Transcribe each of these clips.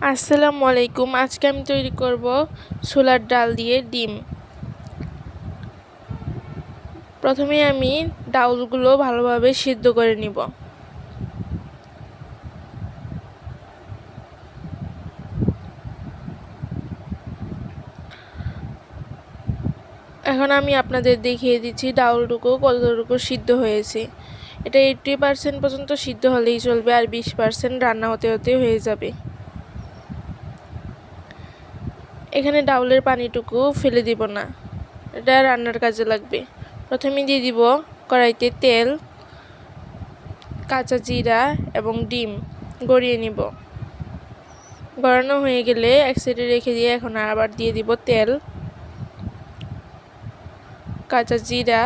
আসসালামু আলাইকুম। আজকে আমি তৈরি করব ছোলার ডাল দিয়ে ডিম। প্রথমে আমি ডাউলগুলো ভালোভাবে সিদ্ধ করে নিব। এখন আমি আপনাদের দেখিয়ে দিচ্ছি ডাউলটুকু কতটুকু সিদ্ধ হয়েছে। এটা 80% পর্যন্ত সিদ্ধ হলেই চলবে, আর 20% রান্না হতে হতে হয়ে যাবে। এখানে ডাউলের পানিটুকু ফেলে দিব না, এটা রান্নার কাজে লাগবে। প্রথমে দিয়ে দিব কড়াইতে তেল, কাঁচা জিরা এবং ডিম গড়িয়ে নিব। গড়ানো হয়ে গেলে এক সাইডে রেখে দিয়ে এখন আবার দিয়ে দিব তেল, কাঁচা জিরা,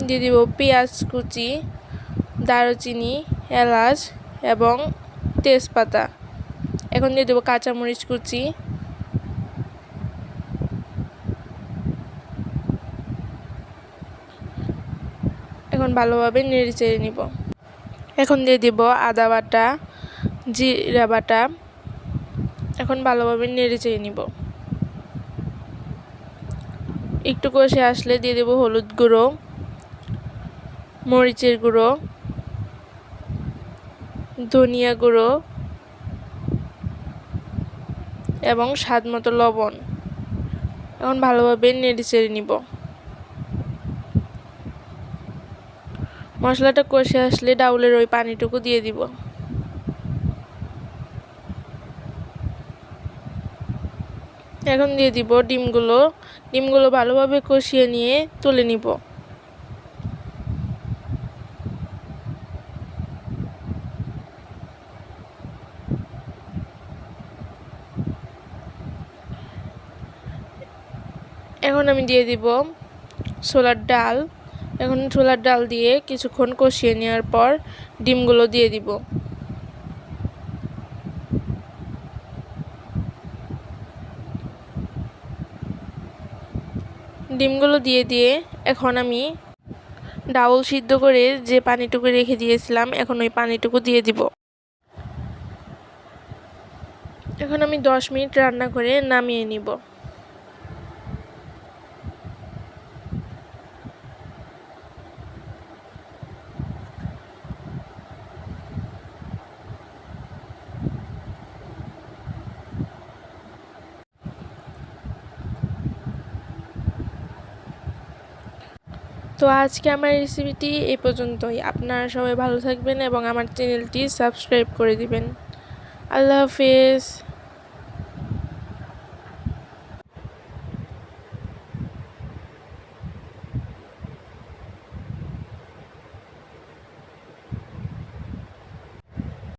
দিয়ে দিব পেঁয়াজ কুচি, দারুচিনি, এলাচ এবং তেজপাতা। এখন দিয়ে দেবো কাঁচামরিচ কুচি, এখন ভালোভাবে নেড়ে চেড়ে নিব। এখন দিয়ে দিব আদা বাটা, জিরা বাটা, এখন ভালোভাবে নেড়ে চেড়ে নিব। একটু কষে আসলে দিয়ে দেব হলুদ গুঁড়ো, মরিচের গুঁড়ো, ধনিয়া গুঁড়ো এবং স্বাদ মতো লবণ। এখন ভালোভাবে নেড়ে চেড়ে নিব। মশলাটা কষে আসলে ডাউলের ওই পানিটুকু দিয়ে দিব। এখন দিয়ে দিব ডিমগুলো ভালোভাবে কষিয়ে নিয়ে তুলে নিব। এখন আমি দিয়ে দিব ছোলার ডাল। এখন ছোলার ডাল দিয়ে কিছুক্ষণ কষিয়ে নেওয়ার পর ডিমগুলো দিয়ে দিব। ডিমগুলো দিয়ে এখন আমি ডাউল সিদ্ধ করে যে পানিটুকু রেখে দিয়েছিলাম, এখন ওই পানিটুকু দিয়ে দিব। এখন আমি 10 মিনিট রান্না করে নামিয়ে নিব। তো আজকে আমার রেসিপিটি এই পর্যন্তই। আপনারা সবাই ভালো থাকবেন এবং আমার চ্যানেলটি সাবস্ক্রাইব করে দিবেন। আল্লাহ হাফেজ।